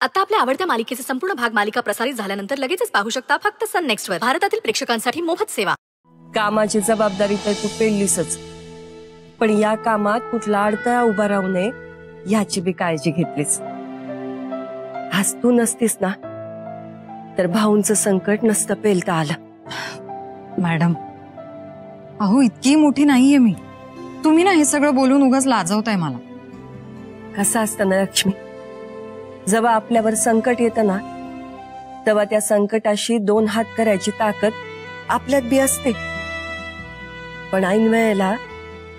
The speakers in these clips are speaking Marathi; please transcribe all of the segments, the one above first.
आता आपल्या आवडत्या मालिकेचे संपूर्ण भाग मालिका प्रसारित झाल्यानंतर लगेचच पाहू शकता फक्त सन नेक्स्ट वर. भारतातील प्रेक्षकांसाठी मोफत सेवा. कामाची जबाबदारी तर तू पेललीसच, पण या कामात कुठला अडथळा उभा राहू नये याची बी काळजी घेतलीस. आज तू नसतीस ना तर भाऊंचं संकट नसतं पेलता आलं. मॅडम, अहो इतकी मोठी नाहीये मी. तुम्ही ना हे सगळं बोलून उगाच लाजवताय मला. कसं असतं ना लक्ष्मी, जेव्हा आपल्यावर संकट येतं ना तेव्हा त्या संकटाशी 2 हात करायची ताकद आपल्यात बी असते, पण ऐन वेळेला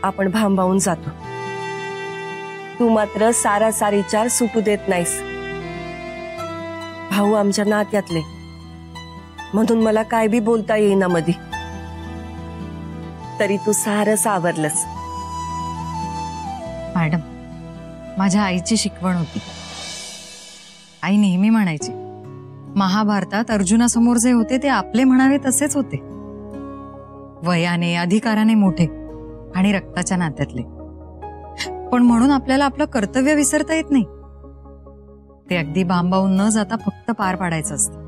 आपण भांबावून जातो. तू मात्र सारासारीचार सुटू देत नाहीस. भाऊ आमच्या नात्यातले म्हणून मला काय बी बोलता येईना मधी, तरी तू सारं सावरलंस. मॅडम, माझ्या आईची शिकवण होती. आई नेहमी म्हणायची, महाभारतात अर्जुनासमोर जे होते ते आपले म्हणावे तसेच होते. वयाने अधिकाराने मोठे आणि रक्ताच्या नात्यातले, पण म्हणून आपल्याला आपलं कर्तव्य विसरता येत नाही. ते अगदी बांबावून न जाता फक्त पार पाडायचं असतं.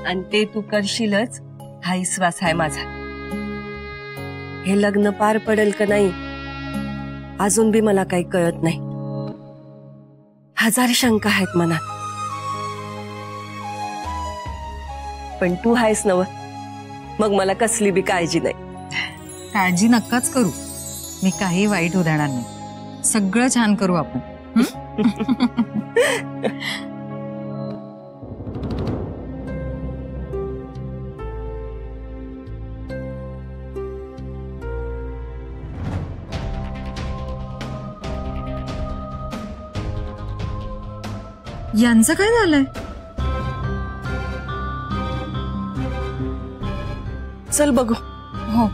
आणि ते तू करशीलच हा विश्वास आहे माझा. हे लग्न पार पडेल का नाही अजून बी मला काही कळत नाही. 1000 शंका आहेत मनात, पण तू आहेस नव, मग मला कसली बी काळजी नाही. काळजी नक्काच करू. मी काही वाईट होऊ देणार नाही. सगळं छान करू आपण. यांचं काय झालंय? चल बघू. हो.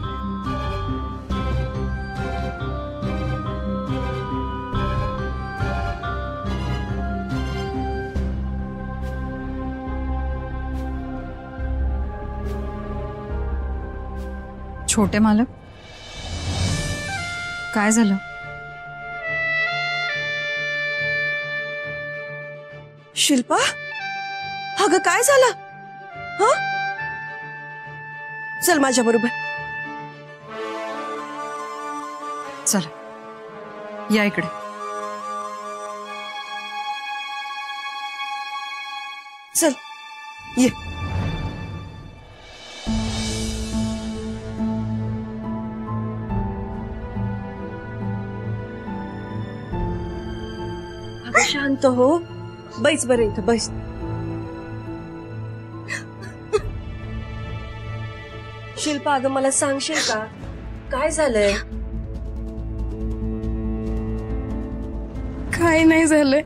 छोटे मालक, काय झालं? शिल्पा, अगं काय झालं? हा, चल माझ्या बरोबर. चला या इकडे. चल ये. शांत हो, बैस बरं इथं बैस. शिल्पा, अगं मला सांगशील का काय झालंय? काय नाही झालंय.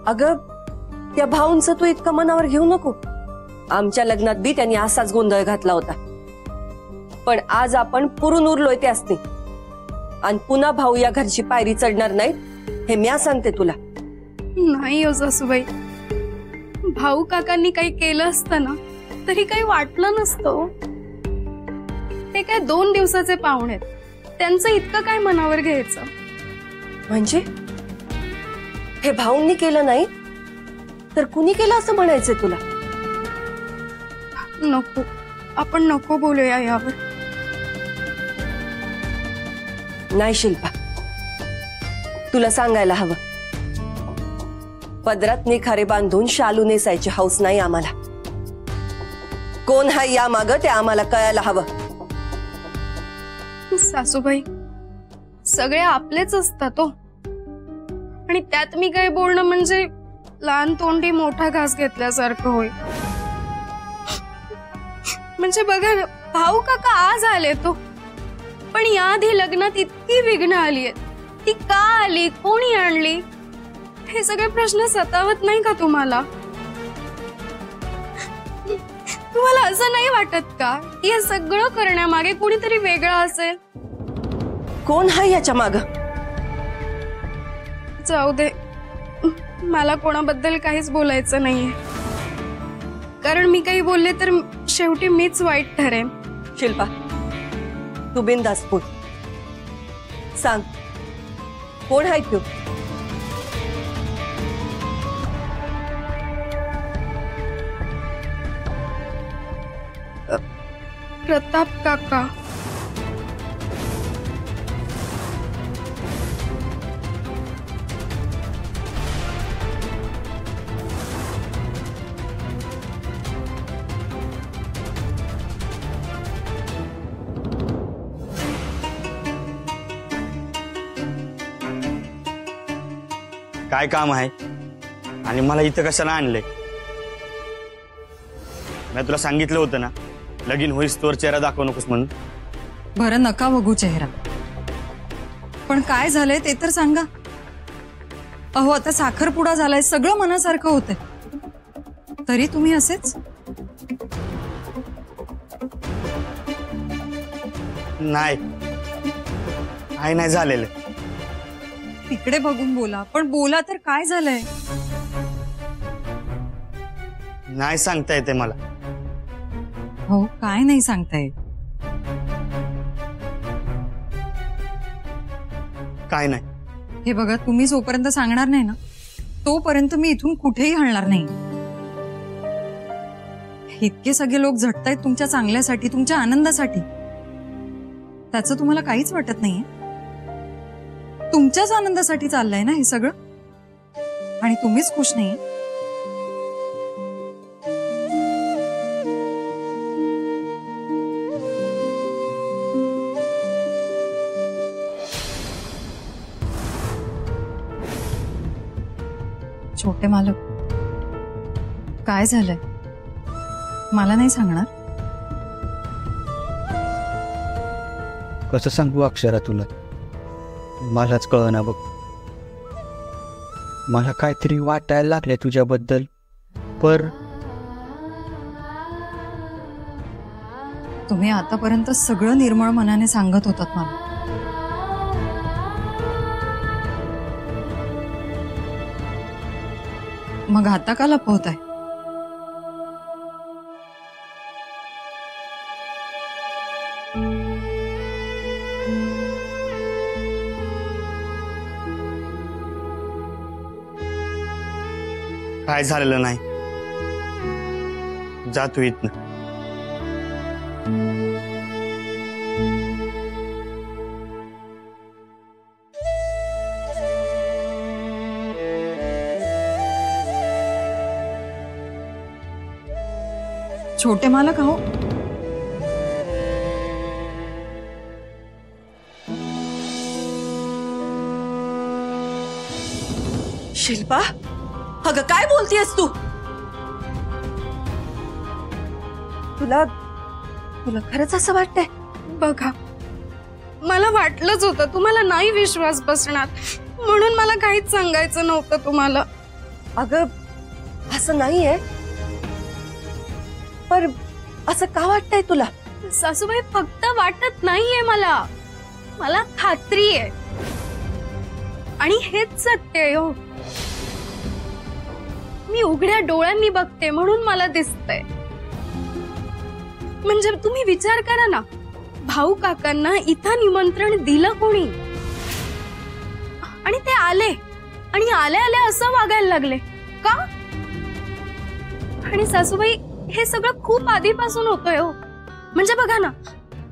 अगं त्या भाऊंचं तू इतकं मनावर घेऊ नको. आमच्या लग्नात बी त्यांनी असाच गोंधळ घातला होता, पण आज आपण पुरून उरलोय ते असते, आणि पुन्हा भाऊ या घरची पायरी चढणार नाहीत हे म्या सांगते तुला. नाही हो सासूबाई, भाऊ काकांनी काही केलं असतं ना तरी काही वाटलं नसतं. ते काय 2 दिवसाचे पाहुणे, त्यांचं इतकं काय मनावर घ्यायचं. म्हणजे हे भाऊंनी केलं नाही तर कुणी केलं असं म्हणायचंय तुला? नको, आपण नको बोलूया यावर. नाही शिल्पा, तुला सांगायला हवं, पदरात निखारे बांधून शालू नेसायची हौस नाही आम्हाला. कोण हाय या माग ते आम्हाला कळायला हवं. सासूबाई, सगळे आपलेच असतात हो, आणि त्यात मी काय बोलणं म्हणजे लहान तोंडी मोठा घास घेतल्यासारखं होईल. म्हणजे बघा ना, भाऊ काका आज आले तो, पण याआधी लग्नात इतकी विघ्न आली आहेत. ती का आली, कोणी आणली, हे सगळे प्रश्न सतावत नाही का तुम्हाला? तुम्हाला असं नाही वाटत का की हे सगळं करण्यामागे कोणीतरी वेगळं असेल? कोण हाय याच्या माग? जाऊ दे, मला कोणाबद्दल काहीच बोलायचं नाहीये, कारण मी काही बोलले तर शेवटी मीच वाईट ठरेन. शिल्पा, तू बिनधास्त बोल. सांग, कोण आहे तू? प्रताप काका. काय काम आहे आणि मला इथं कशाला आणलंय? मी तुला सांगितलं होतं ना, लगीन होईस तोवर चेहरा दाखवू नकोस म्हणून. बरं नका बघू चेहरा, पण काय झालंय ते तर सांगा. अहो आता साखरपुडा झालाय, सगळं मनासारखं होतंय, तरी तुम्ही असेच. नाही नाही झालेलं. तिकडे बघून बोला, पण बोला तर काय झालंय? नाही सांगता येते मला. हो काय नाही सांगताय? काय नाही. हे बघा, तुम्ही जोपर्यंत सांगणार नाही ना तोपर्यंत मी इथून कुठेही हलणार नाही. इतके सगळे लोक झटतायत तुमच्या चांगल्यासाठी, तुमच्या आनंदासाठी, त्याचं तुम्हाला काहीच वाटत नाहीये? तुमच्याच आनंदासाठी चाललंय ना हे सगळं, आणि तुम्हीच खुश नाहीये. छोटे मालक, काय झालंय मला नाही सांगणार? कसं सांगू अक्षरा तुला? मलाच कळना बघ. मला काहीतरी वाटायला लागलंय तुझ्याबद्दल, पर तुम्ही आतापर्यंत सगळं निर्मळ मनाने सांगत होतात मला. मग आता का लपवताय? काय झालेलं नाही. जा तू इथनं. छोटे मालक हो, शिल्पा, अगं काय बोलतीयस तू? तुला तुला खरंच असं वाटतंय? बघा, मला वाटलंच होतं तुम्हाला नाही विश्वास बसणार, म्हणून मला काहीच सांगायचं नव्हतं तुम्हाला. अगं असं नाहीये, पर असं का वाटतंय तुला? सासूबाई, फक्त वाटत नाहीये मला, मला खात्री आहे, आणि हेच सत्य आहे हो. मी उघड्या डोळ्यांनी बघते म्हणून मला दिसतंय. म्हणजे तुम्ही विचार करा ना, भाऊ काकांना इथं निमंत्रण दिलं कोणी? आणि ते आले, आणि आले आले असं वागायला लागले का? आणि सासूबाई, हे सगळं खूप आधीपासून होतंय हो. म्हणजे बघा ना,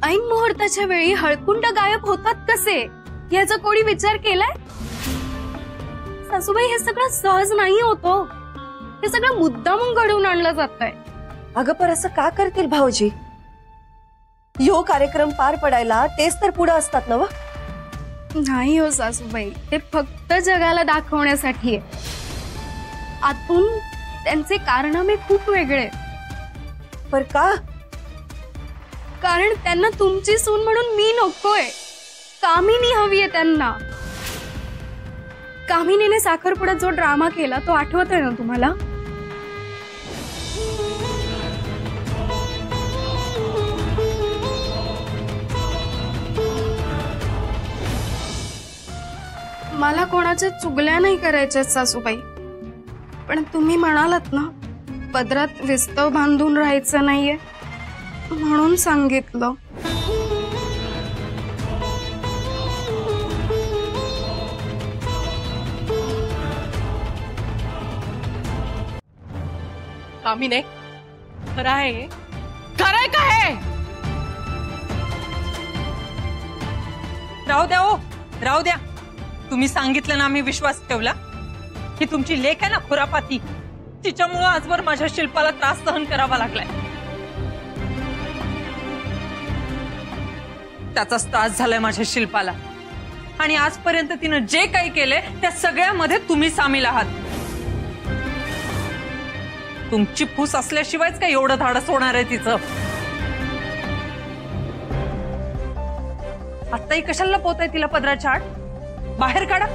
ऐन मुहूर्ताच्या वेळी हळकुंड गायब होतात कसे, याचा कोणी विचार केलाय? सासूबाई, हे सगळं सहज नाही होतो, हे सगळं मुद्दामून घडवून आणलं जातंय. अगं पर असं का करतील भाऊजी? यो कार्यक्रम पार पडायला तेच तर पुढे असतात ना व? नाही हो सासूबाई, ते फक्त जगाला दाखवण्यासाठी आहे. आतून त्यांचे कारनामे खूप वेगळे. पर का? कारण त्यांना तुमची सून म्हणून मी नकोय, कामिनी हवी आहे त्यांना. कामिनीने साखरपुड्यात जो ड्रामा केला तो आठवत आहे ना तुम्हाला? मला कोणाच्या चुगल्या नाही करायच्या सासूबाई, पण तुम्ही म्हणालात ना, पदरात विस्तव बांधून राहायचं नाहीये, म्हणून सांगितलं. कामिने, खरं आहे खरंय का हे? राहू द्या, हो राहू द्या. तुम्ही सांगितलं ना, मी विश्वास ठेवला की तुमची लेक आहे ना खुरापाती, तिच्यामुळे आजवर माझ्या शिल्पाला त्रास सहन करावा लागलाय. त्याचाच त्रास झालाय माझ्या शिल्पाला. आणि आजपर्यंत तिनं जे काही केलंय त्या सगळ्यामध्ये तुम्ही सामील आहात. तुमची फूस असल्याशिवायच काय एवढं धाडस होणार आहे तिचं. आत्ताही कशाला लपवताय तिला पदराच्या आड? बाहेर काढा.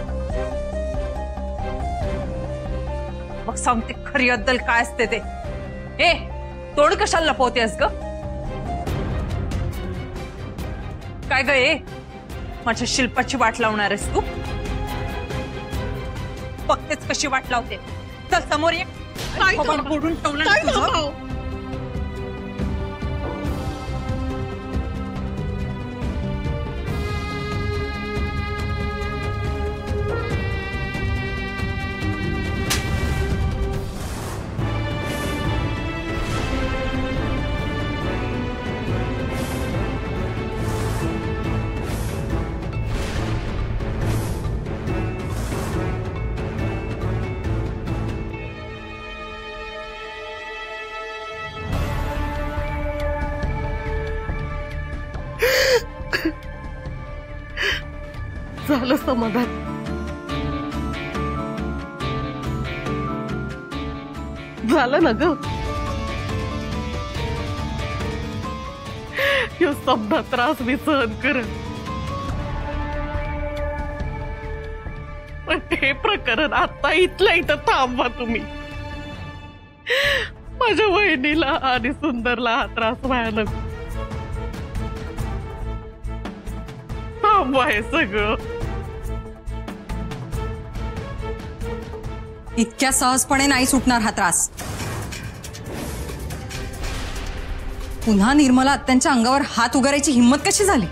मग सांगते खरी अद्दल काय असते ते. ए, तोड कशाला लपवतेस ग? काय ग, ए माझ्या शिल्पाची वाट लावणार आहेस तू? बघतेच कशी वाट लावते. चल समोर ये. फोडून ठेवलं ना तुझं. झालं समाधान. झालं ना ग. ह्यो समजा त्रास मी सहन करत, पण हे प्रकरण आता इथल्या इथं थांबवा तुम्ही. माझ्या वहिनीला आणि सुंदरला हा त्रास व्हायला नको. थांबवा हे सगळं. इतक्या सहजपणे नाही सुटणार हा त्रास. पुन्हा निर्मला आत्यांच्या अंगावर हात उगारायची हिंमत कशी झाली?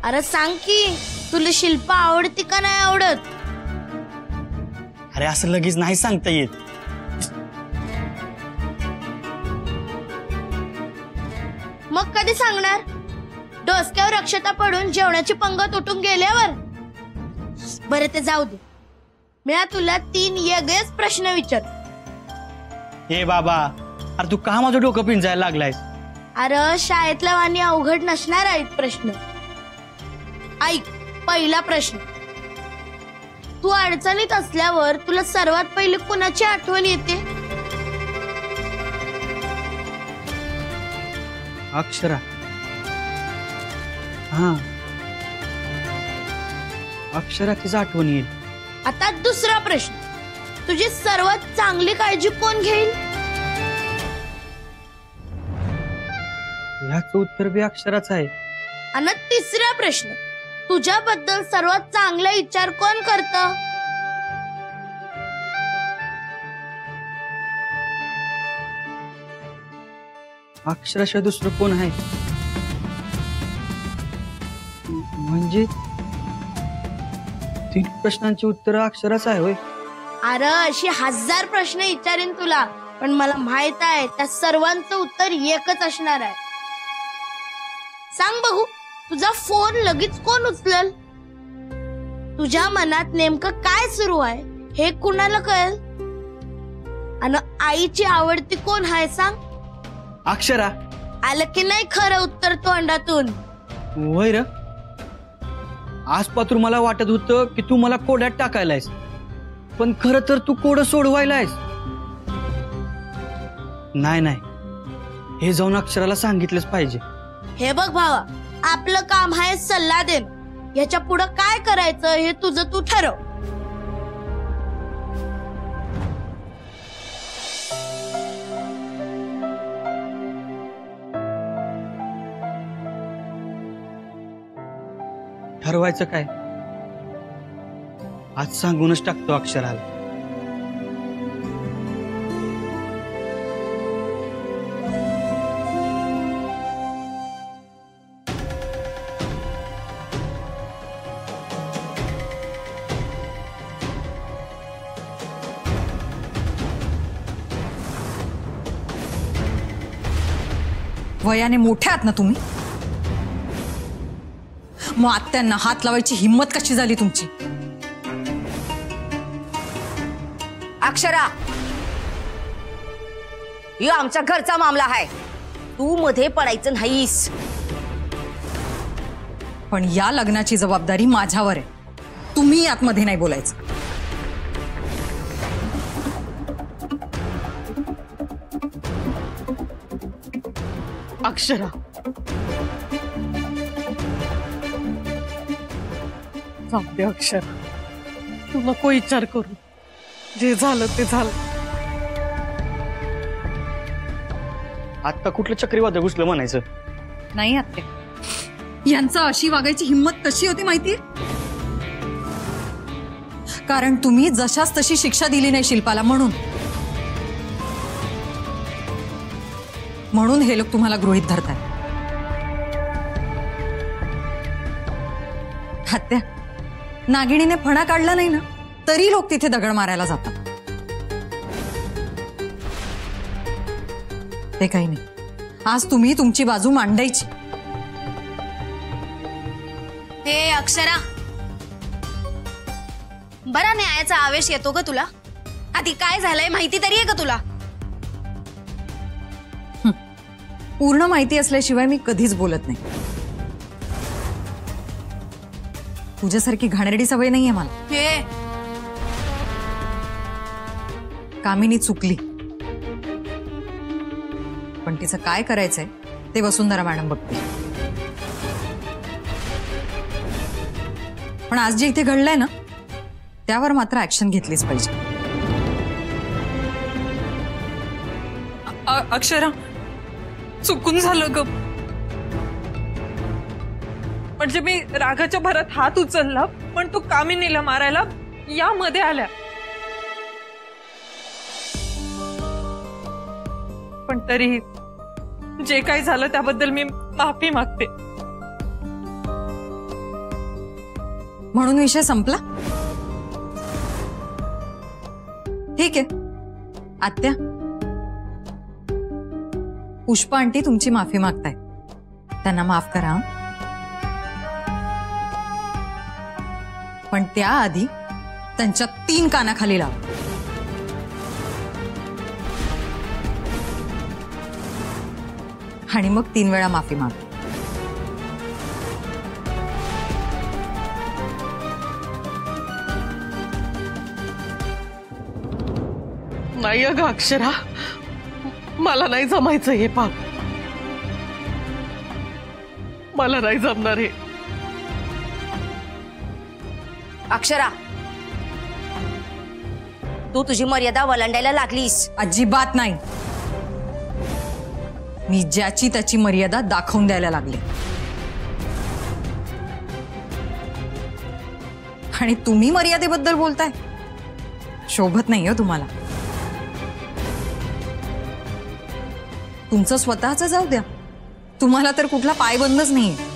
अरे सांग की, तुला शिल्पा आवडती का नाही आवडत? अरे असं लगेच नाही सांगता येत. मग कधी सांगणार? डोसक्यावर अक्षता पडून जेवणाची पंगत उठून गेल्यावर? बरं ते जाऊ दे. मी तुला 3 वेगळेच प्रश्न विचार. हे बाबा, अरे तू का माझं डोकं पिंजायला लागलायस? अरे शाळेतल्या वाणी अवघड नसणार आहेत प्रश्न. ऐक, पहिला प्रश्न. तू अडचणीत असल्यावर तुला सर्वात पहिले कुणाची आठवण येते? अक्षरा. हा, अक्षरा तिचा आठवण येईल. आता दुसरा प्रश्न. तुझी सर्वात चांगली काळजी कोण घेईल? ह्याचं उत्तर बी अक्षराच आहे. आणि तिसरा प्रश्न. तुझ्याबद्दल सर्वात चांगला विचार कोण करतं? अक्षराशिवाय दुसरं कोण आहे? म्हणजे 3 प्रश्नांची उत्तर अक्षराच आहे होय? अरे अशी 1000 प्रश्न विचारेन तुला, पण मला माहित आहे त्या सर्वांचं उत्तर एकच असणार आहे. सांग बघू, तुझा फोन लगेच कोण उचलल? तुझ्या मनात नेमकं काय सुरू आहे हे कुणाला कळेल? आणि आईची आवडती कोण आहे सांग? अक्षरा. आलं की नाही खरं उत्तर तोंडातून? होय र. आजपासून मला वाटत होतं की तू मला कोड्यात टाकायलायस, पण खरं तर तू कोड सोडवायलायस. नाही नाही, हे जाऊन अक्षराला सांगितलंच पाहिजे. हे बघ भावा, आपलं काम आहे सल्ला देण. याच्या पुढं काय करायचं हे तुझं तू ठरव. ठरवायचं काय? आज सांगूनच टाकतो अक्षराला. वयाने मोठे आहात ना तुम्ही, मग आत्यांना हात लावायची हिम्मत कशी झाली तुमची? अक्षरा, यो आमच्या घरचा मामला आहे, तू मध्ये पडायचं नाहीस. पण या लग्नाची जबाबदारी माझ्यावर आहे, तुम्ही यातमध्ये नाही बोलायचं. अक्षरा, जाऊ दे अक्षरा, तू नको विचार करू, जे झालं ते झालं. आता कुठलं चक्रीवादळ घुसलं म्हणायचं? नाही आत्या, यांचा अशी वागायची हिम्मत कशी होती माहितीये? कारण तुम्ही जशाच तशी शिक्षा दिली नाही शिल्पाला, म्हणून हे लोक तुम्हाला गृहीत धरताय. आत्या, नागिणीने फणा काढला नाही ना तरी लोक तिथे दगड मारायला जातात. ते काही नाही, आज तुम्ही तुमची बाजू मांडायची. हे अक्षरा, बरा न्यायाचा आवेश येतो का तुला? आधी काय झालंय माहिती तरी आहे का तुला? पूर्ण माहिती असल्याशिवाय मी कधीच बोलत नाही. तुझ्यासारखी घाणेरडी सवय नाहीये मला. हे कामिनी चुकली, पण तिचं काय करायचंय ते वसुंधरा मॅडम बघते. पण आज जे इथे घडलंय ना त्यावर मात्र ऍक्शन घेतलीच पाहिजे. अक्षरा, चुकून झालं ग. म्हणजे मी रागाच्या भरात हात उचलला, पण तू कामिनीला मारायला यामध्ये आल्या. पण तरीही जे काही झालं त्याबद्दल मी माफी मागते. म्हणून विषय संपला? ठीक आहे आत्या, पुष्पा आंटी तुमची माफी मागताय, त्यांना माफ करा. पण त्याआधी त्यांच्या 3 कानाखाली लावा. आणि मग 3 वेळा माफी माग. नाही अगं अक्षरा, मला नाही जमायचं हे पाप, मला नाही जमणार हे. अक्षरा, तू तुझी मर्यादा वलांडायला लागलीस. अजिबात नाही, मी ज्याची त्याची मर्यादा दाखवून द्यायला लागले. आणि तुम्ही मर्यादेबद्दल बोलताय, शोभत नाही हो तुम्हाला. तुमचं स्वतःचं जाऊ द्या, तुम्हाला तर कुठला पायबंदच नाहीये.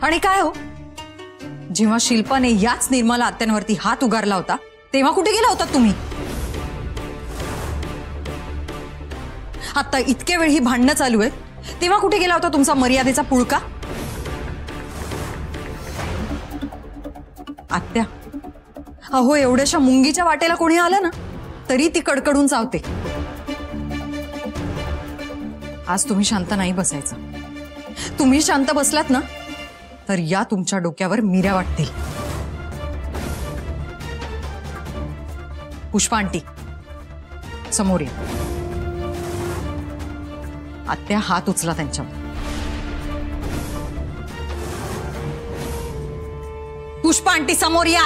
आणि काय हो, जेव्हा शिल्पाने याच निर्मला आत्यांवरती हात उगारला होता तेव्हा कुठे गेला होता तुम्ही? आता इतके वेळ ही भांडणं चालू आहेत तेव्हा कुठे गेला होता तुमचा मर्यादेचा पुळका? आत्या, अहो एवढ्याशा मुंगीच्या वाटेला कोणी आलं ना तरी ती कडकडून चावते. आज तुम्ही शांत नाही बसायचं. तुम्ही शांत बसलात ना तर या तुमच्या डोक्यावर मिऱ्या वाटतील. पुष्पा आंटी, समोर या. आत्या, हात उचला त्यांच्यावर. पुष्पा आंटी, समोर या.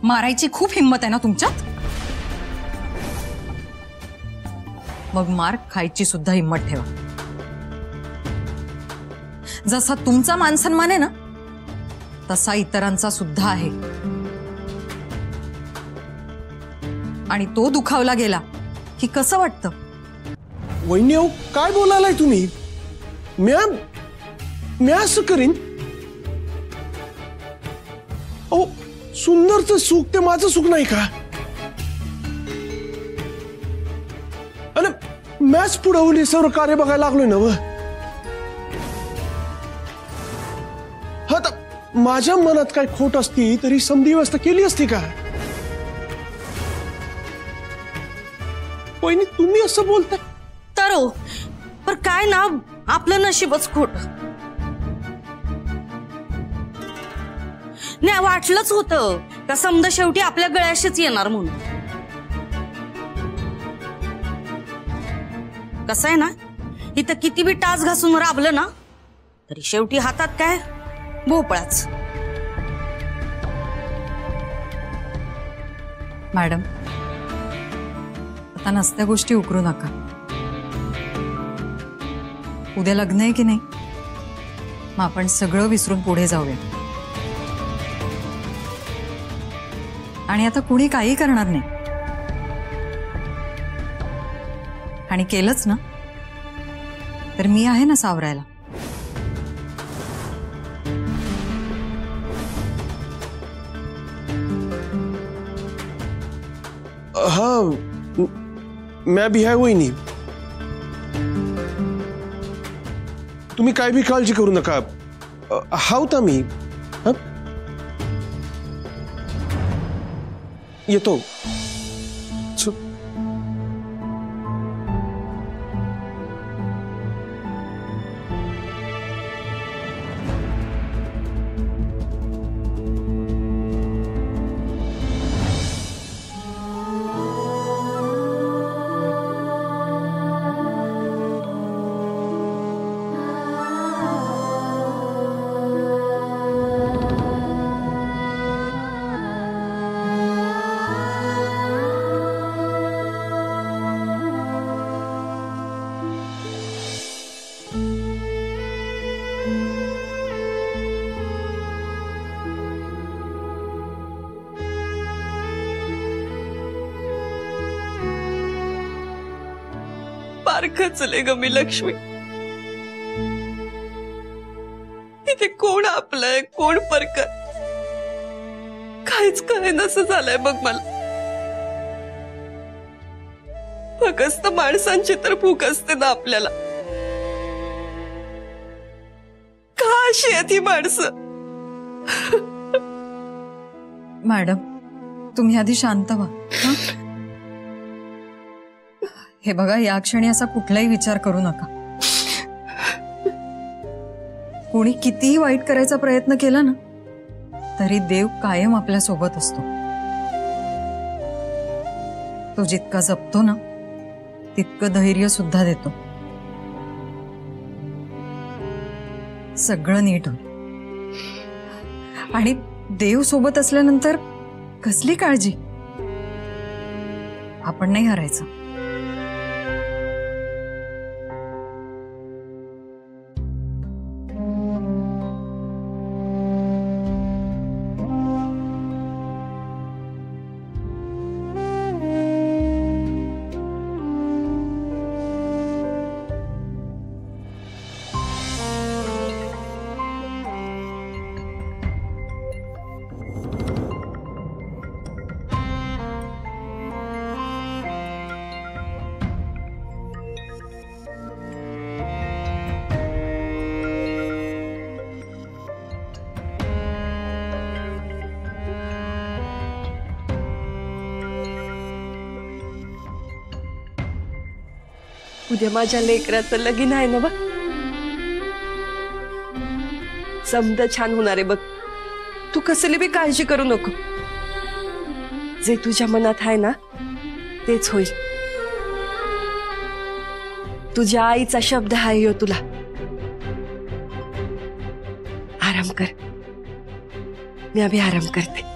मारायची खूप हिम्मत आहे ना तुमच्यात? मग मार खायची सुद्धा हिम्मत ठेवा. जसा तुमचा मानसन्मान आहे ना तसा इतरांचा सुद्धा आहे. आणि तो दुखावला गेला की कसं वाटतं? वहिनी, काय बोलायलाय तुम्ही? मी असं करीन? अहो सुंदरचं सुख ते माझं सुख नाही का? आणि मॅच पुढवली सर्व कार्य बघायला लागलोय ना. हा तर माझ्या मनात काय खोट असती तरी समधी व्यवस्था केली असती का? वहिनी तुम्ही असं बोलताय तर हो, पर काय ना आपलं नशीबच खोट. नाही वाटलंच होतं का समजा शेवटी आपल्या गळ्याशीच येणार म्हणून. कसं आहे ना, इथं किती बी टाच घासून राबलं ना तरी शेवटी हातात काय भोपळाच. मॅडम, आता नसत्या गोष्टी उकरू नका. उद्या लग्न आहे की नाही, मग आपण सगळं विसरून पुढे जाऊया. आणि आता कुणी काही करणार नाही. आणि केलंच ना तर मी आहे ना सावरायला. हा मैं भी है वहिनी. तुम्ही काय भी काळजी करू नका. हावता मी येतो. फार खचले ग मी लक्ष्मी. इथे कोण आपलंय कोण परकर काहीच कळेनासं झालंय बघ मला. फक्त माणसांची तर भूक असते ना आपल्याला. का अशी आहेत ही माणसं? मॅडम, तुम्ही आधी शांत व्हा. हे बघा, या क्षणी असा कुठलाही विचार करू नका. कोणी कितीही वाईट करायचा प्रयत्न केला ना तरी देव कायम आपल्या सोबत असतो. तो जितका जपतो ना तितकं धैर्य सुद्धा देतो. सगळं नीट होईल. आणि देव सोबत असल्यानंतर कसली काळजी. आपण नाही हरायचं. उद्या माझ्या लेकराचं लगीन आहे ना बघ. समजा छान होणार आहे बघ. तू कसली बी काळजी करू नको. जे तुझ्या मनात आहे ना तेच होईल. तुझ्या आईचा शब्द आहे यो तुला. आराम कर. मी अभी आराम करते.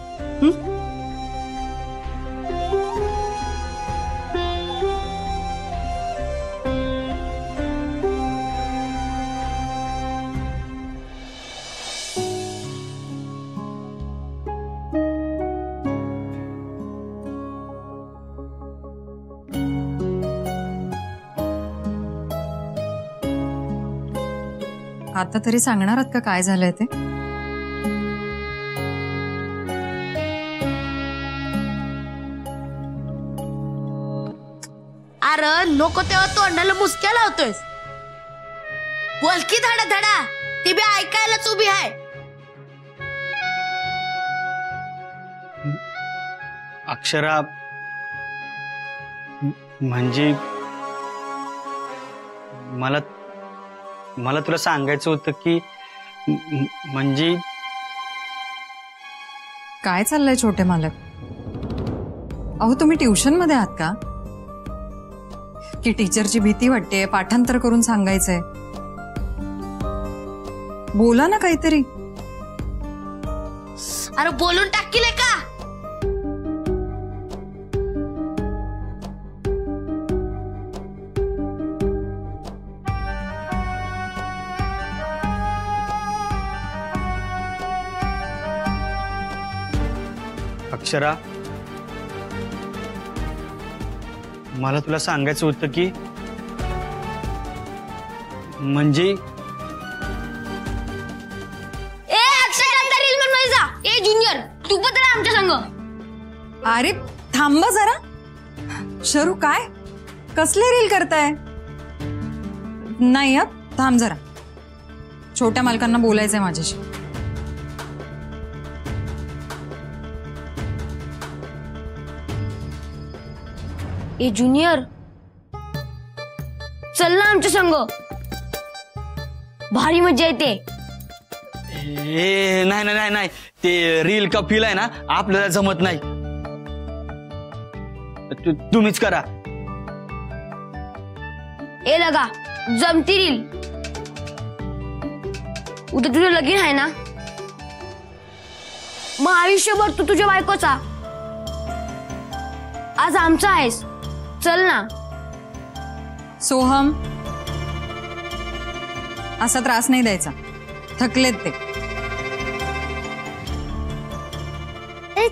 आता तरी सांगणार आहात का काय झालंय ते? अरे नको तेव्हा तोंडाला मुसक्या लावतोयस. बोल की धडा धडा, ती बी ऐकायलाच उभी आहे. अक्षरा, म्हणजे मला तुला सांगायचं होतं की म्हणजे काय चाललंय छोटे मालक? अहो तुम्ही ट्युशन मध्ये आहात का? की टीचरची भीती वाटते, पाठांतर करून सांगायचंय? बोला ना काहीतरी. अरे बोलून टाकीले का? अक्षरा, मला तुला सांगायचं होतं की म्हणजे ए ज्युनियर, तू पण तर आमच्या संग. अरे थांबा जरा. शरू काय कसले रील करताय? नाही थांब जरा, छोट्या मालकांना बोलायचंय माझ्याशी. ए ज्युनियर, चल ना आमच्या संग, भारी मजा येते. नाही नाही नाही, ते रील का फील आहे ना, आपल्याला जमत नाही. तुम्हीच करा. ए लगा, जमती रील. उद्या तुझं लगीन आहे ना, मग आयुष्यभर तू तुझ्या बायकोचा, आज आमचा आहेस. चल ना. सोहम, असा त्रास नाही द्यायचा, थकलेत ते.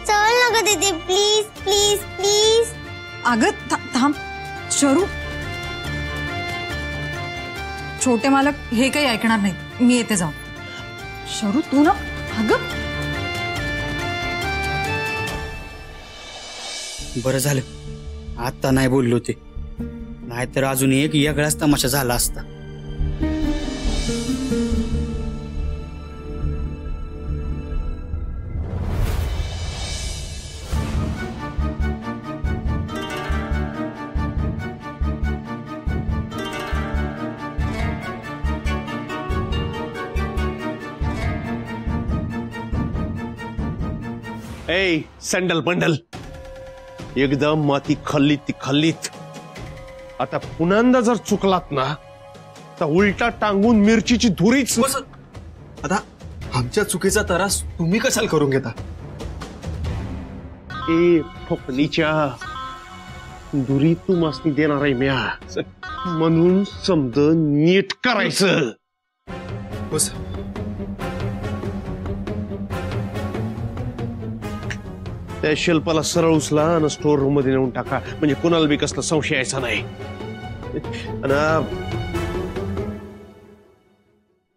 चल ना ग दीदी, प्लीज प्लीज प्लीज. अगं थांब शरू. छोटे मालक हे काही ऐकणार नाही, मी येते जाऊन. शरू तू ना. अगं बरं झालं आता नाही बोललो ते, नाहीतर अजून एक वेगळाच तमाशा झाला असता. ए सँडल बंडल, एकदम माती खाल्लीत ती खाल्लीत. आता पुन्हा जर चुकलात ना, तर उलटा टांगून मिरचीची धुरीच. आता आमच्या चुकीचा त्रास तुम्ही कशाला करून घेता? ए ठोकलीच्या धुरी तू मासनी देणार आहे म्या, म्हणून समज नीट करायचं. त्या शिल्पाला सरळ उचला आणि स्टोर रूम मध्ये नेऊन टाका, म्हणजे कुणाला बी कसला संशय यायचा नाही.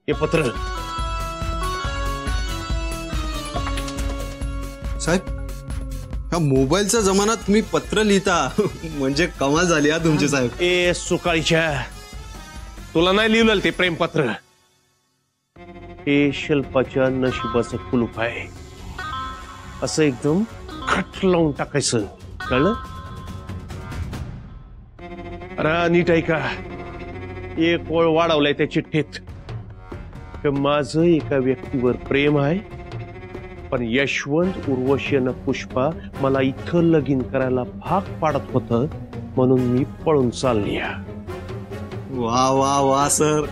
हे पत्र साहेब, ह्या मोबाईलच्या जमान्यात तुम्ही पत्र लिहिता म्हणजे कमाल झाली हा तुमची साहेब. ए सुकाळीच्या, तुला नाही लिहिलं ते प्रेमपत्र. हे शिल्पाच्या नशिबाचं कुलूप आहे, असं एकदम खट लावून टाकायचं, कळलं? अरे नीट ऐका, एक ओळ वाढवलाय त्या चिठ्ठीत, माझं एका व्यक्तीवर प्रेम आहे, पण यशवंत, उर्वशी आणि पुष्पा मला इथं लगीन करायला भाग पाडत होत, म्हणून मी पळून चालली. वा वा वा सर,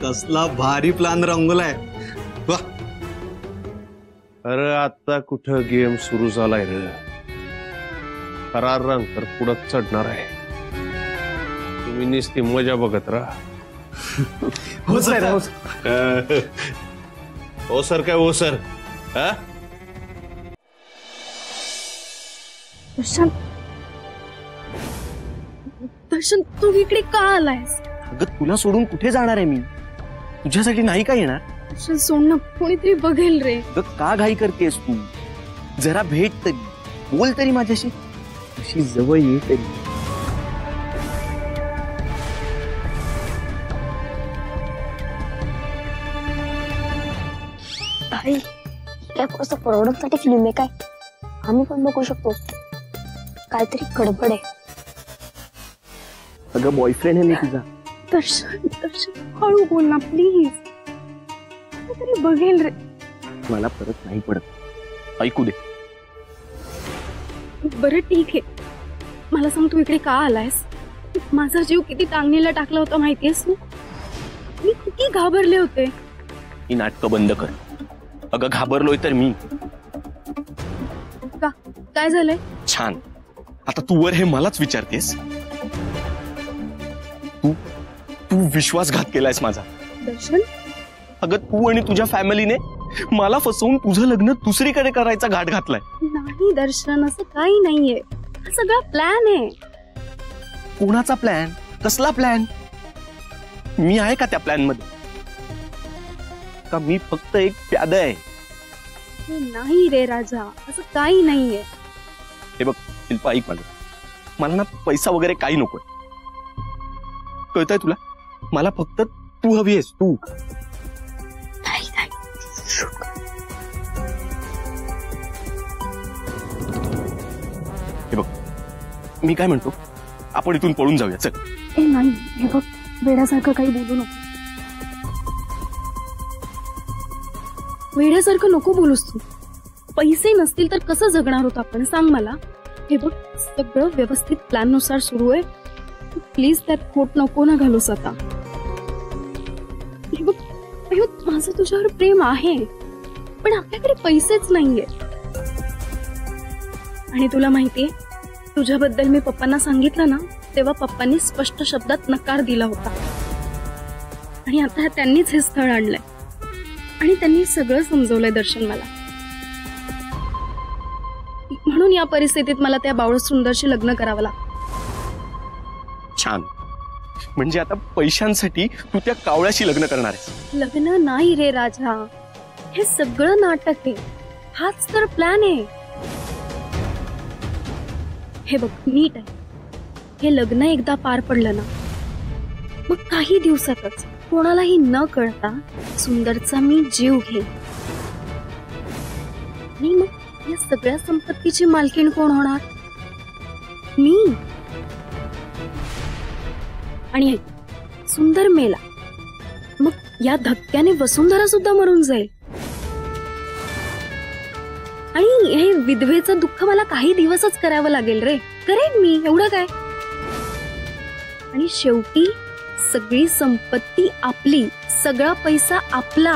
कसला भारी प्लॅन रंगवलाय. वा. अरे आता कुठं गेम सुरू झालाय रे, खरा रंग तर पुढं चढणार आहे. तुम्ही नुसती मजा बघत राहा. हो सर. हो सर काय हो सर. दर्शन, तू इकडे का आलायस? अगं तुला सोडून कुठे जाणार आहे मी? तुझ्यासाठी नाही का येणार? दर्शन सोड ना, कोणीतरी बघेल रे. अगं का घाई करतेस तू? जरा भेट तरी, बोल तरी माझ्याशी, अशी जवळ ये तरी. काय फक्त प्रॉडक्टसाठी फिल्म आहे काय? आम्ही पण बघू शकतो. काहीतरी गडबड आहे. अगं बॉयफ्रेंड आहे मी तुझा. दर्शन दर्शन हळू बोल ना प्लीज. तरी बघेल रे. मला परत नाही पडत. ऐकू दे. बरं ठीक आहे. मला सांग तू इकडे का आलायस? माझा जीव किती टांगणीला टाकला होता माहितीयेस तू? मी किती घाबरले होते. ही नाटकं बंद कर. अगं घाबरलोय तर मी. का काय झालंय? छान. आता तू वर हे मलाच विचारतेस? तू तू विश्वासघात केलायस माझा. दर्शन अगं तू आणि तुझ्या फॅमिलीने मला फसवून तुझं लग्न दुसरीकडे करायचा घाट घातलाय. नाही दर्शन, असं काही नाहीये. हा सगळा प्लॅन आहे. कोणाचा प्लॅन? कसला प्लॅन? मी आहे का त्या प्लॅन मध्ये? का मी फक्त एक प्यादा आहे? नाही रे राजा, असं काही नाहीये. हे बघ शिल्पा, ऐक माझं. मला ना पैसा वगैरे काही नकोय. कळतंय तुला? मला फक्त तू हवी आहेस. तू. हे बघ मी काय म्हणतो, आपण इथून पळून जाऊया. चल. नाही हे बघ, वेड्यासारखं काही बोलू नको. वेड्यासारखं नको बोलूस तू. पैसे नसतील तर कसं जगणार होत आपण, सांग मला. हे बघ सगळं व्यवस्थित प्लॅन नुसार सुरू आहे. प्लीज त्यात खोट नको ना घालूस आता. हे बघ अयो, माझं तुझ्यावर प्रेम आहे पण आपल्याकडे पैसेच नाहीये. आणि तुला माहितीये, तुझ्याबद्दल मी पप्पांना सांगितलं ना, तेव्हा पप्पांनी स्पष्ट शब्दात नकार दिला होता. आणि आता त्यांनीच हे स्थळ आणलंय आणि त्यांनी सगळं समजवलंय दर्शन मला. म्हणून या परिस्थितीत मला त्या बावळट सुंदरशी लग्न करावं लागतं. छान. म्हणजे आता पैशांसाठी तू त्या कावळ्याशी लग्न करणार आहेस? लग्न नाही रे राजा, हे सगळं नाटक आहे. हाच तर प्लॅन आहे. हे बघ नीट आहे. हे लग्न एकदा पार पडलं ना, मग काही दिवसातच कोणालाही न कळता सुंदरचा मी जीव घेईन. आणि मग या सगळ्या संपत्तीची मालकीण कोण होणार? मी. आणि सुंदर मेला, मग या धक्क्याने वसुंधरा सुद्धा मरून जाईल. आणि हे विधवेचं दुःख मला काही दिवसच करावं लागेल रे. करेन मी, एवढं काय. आणि शेवटी सगळी संपत्ती आपली, सगळा पैसा आपला.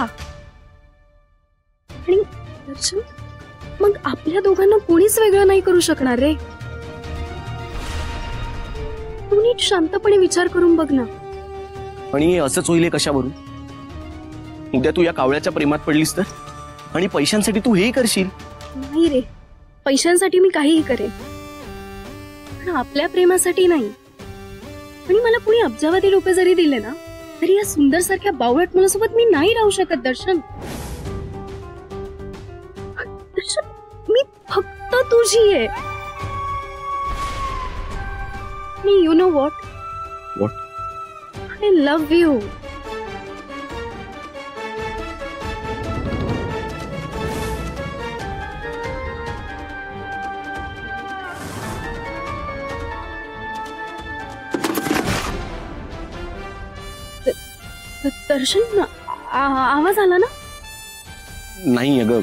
आणि दर्शन, मग आपल्या दोघांना कोणीच वेगळं नाही करू शकणार रे. तू नीट शांतपणे विचार करून बघ ना. आणि असंच होईल कशावरून? उद्या तू या कावळ्याच्या प्रेमात पडलीस तर? आणि पैशांसाठी तू हेही करशील? नाही रे, पैशांसाठी मी काहीही करेन पण आपल्या प्रेमासाठी नाही. आणि मला कुणी अब्जावधी रुपये जरी दिले ना, तरी या सुंदर सारख्या बावळट मुलासोबत मी नाही राहू शकत. दर्शन, दर्शन, मी फक्त तुझी आहे. You know what? I love you. दर्शन, आवाज आला ना? नाही अगं,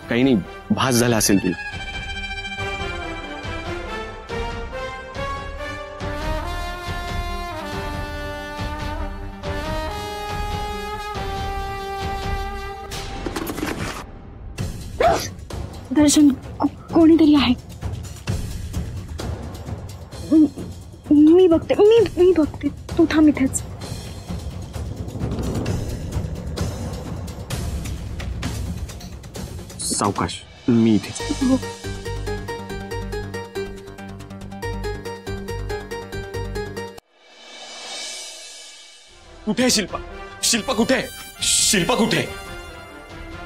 काही नाही. भास झाला असेल तुला. दर्शन, कोणीतरी आहे. मी बघते, मी बघते. तू थांब इथेच. सावकाश, मी इथे. कुठे आहे शिल्पा? शिल्पा कुठे आहे? शिल्पा कुठे आहे?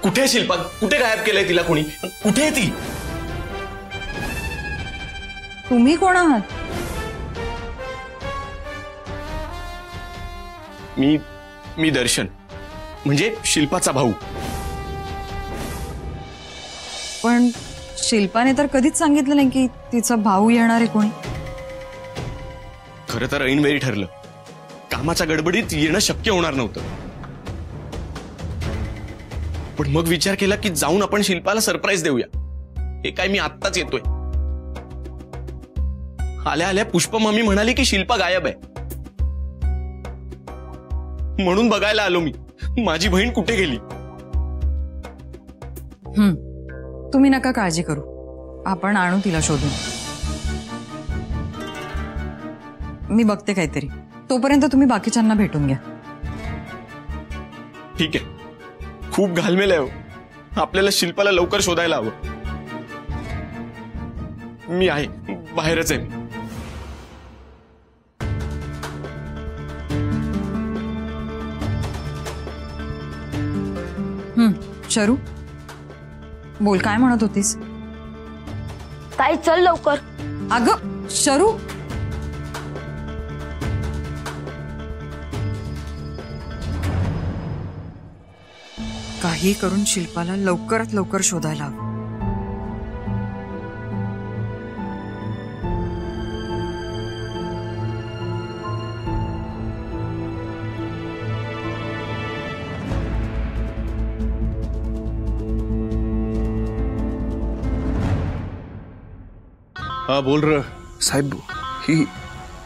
कुठे आहे शिल्पा? कुठे गायब केलंय तिला कोणी? कुठे आहे ती? तुम्ही कोण आहात? मी दर्शन, म्हणजे शिल्पाचा भाऊ. पण शिल्पाने तर कधीच सांगितलं नाही की तिचा भाऊ येणार आहे कोणी. खरं तर ऐनवेळी ठरलं. कामाच्या गडबडीत येणं शक्य होणार नव्हतं. पण मग विचार केला की जाऊन आपण शिल्पाला सरप्राईज देऊया. हे काय मी आत्ताच येतोय. आल्या आल्या पुष्पा मामी म्हणाली की शिल्पा गायब आहे. म्हणून बघायला आलो मी माझी बहीण कुठे गेली. तुम्ही नका काळजी करू, आपण आणू तिला शोधून. मी बघते काहीतरी. तोपर्यंत तुम्ही बाकीच्यांना भेटून घ्या. ठीक आहे. खूप घालमेल आहे हो. आपल्याला शिल्पाला लवकर शोधायला हवं. मी आहे, बाहेरच आहे. शरू बोल, काय म्हणत होतीस? ताई चल लवकर. अगं शरू, काही करून शिल्पाला लवकरात लवकर शोधायला हवं. हा बोल र साहेब. ही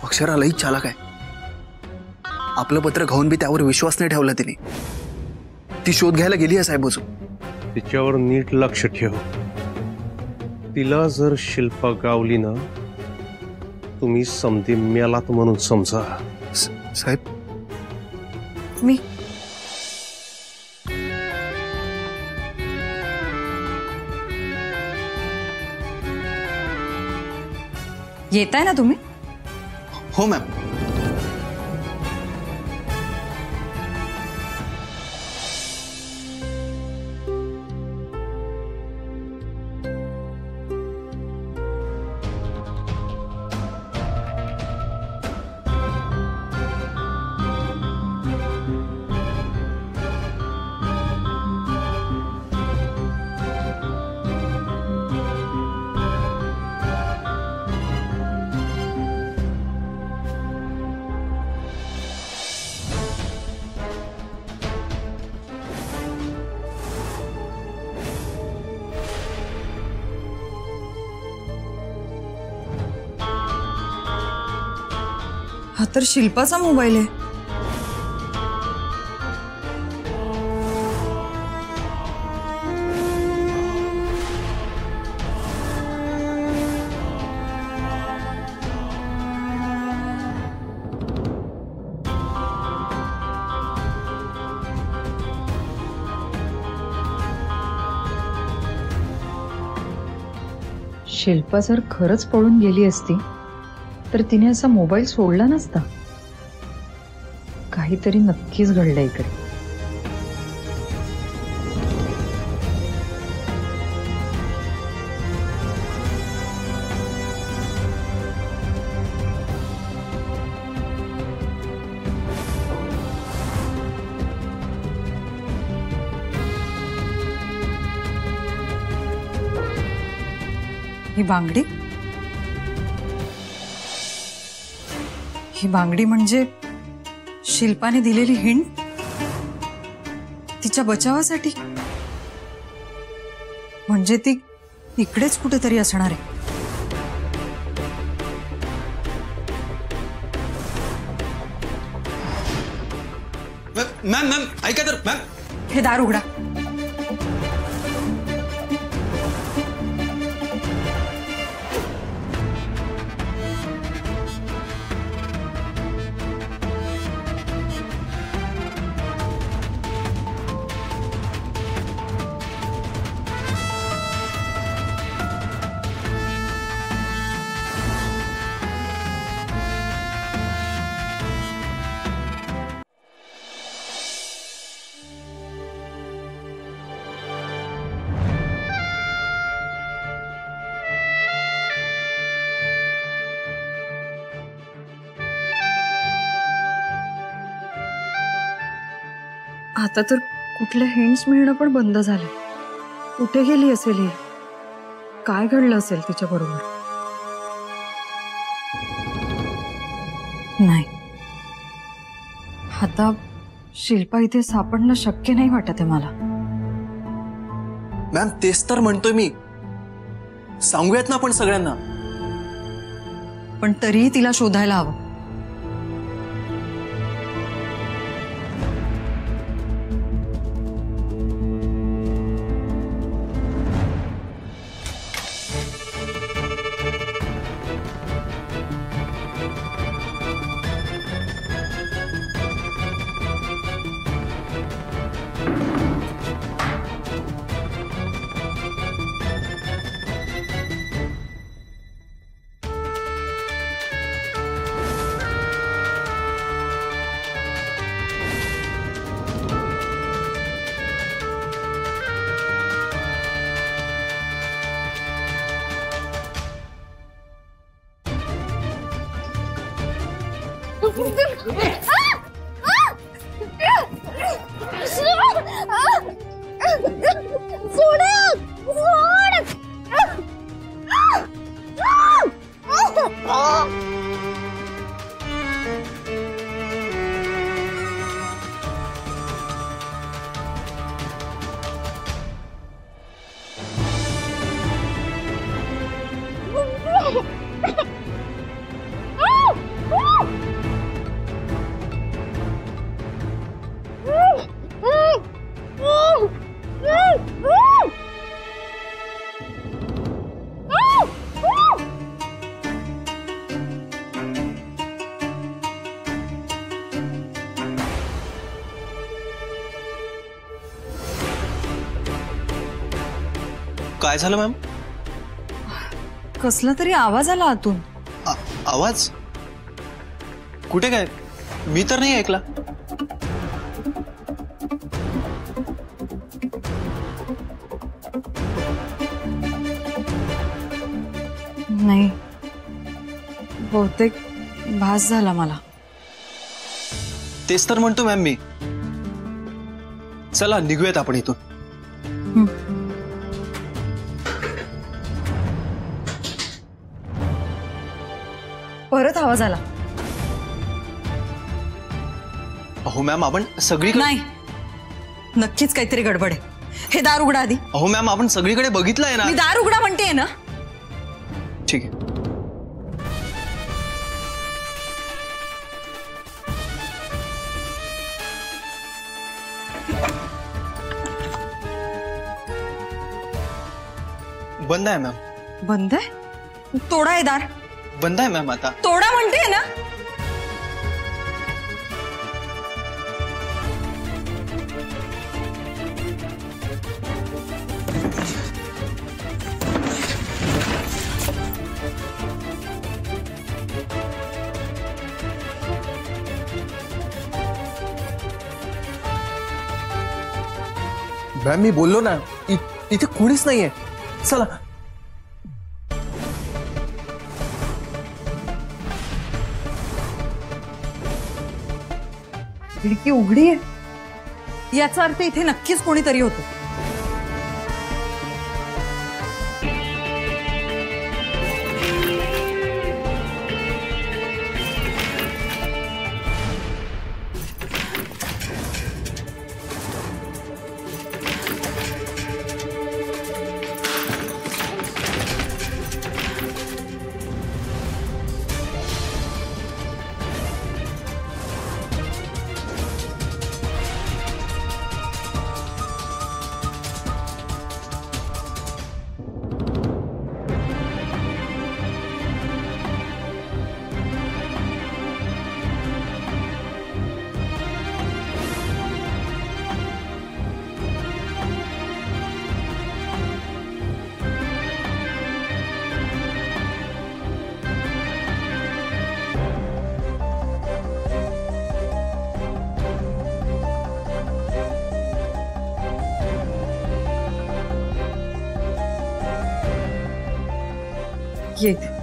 अक्षरा लई चालाक आहे. आपलं पत्र खाऊन बी त्यावर विश्वास नाही ठेवला तिने. ती शोध घ्यायला गेली आहे साहेब अजून. तिच्यावर नीट लक्ष ठेव. तिला जर शिल्पा गावली ना तुम्ही समधी मेलात म्हणून समजा. साहेब मी येताय ना तुम्ही? हो मॅम. हा तर शिल्पाचा मोबाईल आहे. शिल्पा जर खरंच पळून गेली असती तर तिने असा मोबाईल सोडला नसता. काहीतरी नक्कीच घडलं इकडे. ही बांगडी, ही बांगडी म्हणजे शिल्पाने दिलेली हिंट तिच्या बचावासाठी. म्हणजे ती इकडेच कुठेतरी असणार आहे. मॅम मॅम ऐका तर मॅम. हे दार उघडा. आता तर कुठले हिंट्स मिळणं पण बंद झालं. कुठे गेली असेल ही? काय घडलं असेल तिच्या बरोबर. नाही, आता शिल्पा इथे सापडणं शक्य नाही वाटत आहे मला. मॅम तेच तर म्हणतोय मी, सांगूयात ना आपण सगळ्यांना. पण तरीही तिला शोधायला हवं. काय झालं मॅम? कसला तरी आवाज आला आतून. आवाज कुठे? काय मी तर नाही ऐकला. नाही, बहुतेक भास झाला मला. तेच तर म्हणतो मॅम मी. चला निघूयात आपण इथून. परत आवाज आला. अहो मॅम आपण सगळीकडे. नाही, नक्कीच काहीतरी गडबड आहे. हे दार उघडा आधी. अहो मॅम आपण सगळीकडे बघितलंय ना. मी दार उघडा म्हणतेय ना. ठीक आहे. बंद आहे मॅम. बंद आहे? तोडा आहे दार. बंद आहे मॅम आता. तोडा म्हणते ना. मॅम मी बोललो ना, इथे कोणीच नाहीये. चला. खिडकी उघडी आहे, याचा अर्थ इथे नक्कीच कोणीतरी होतं. येते.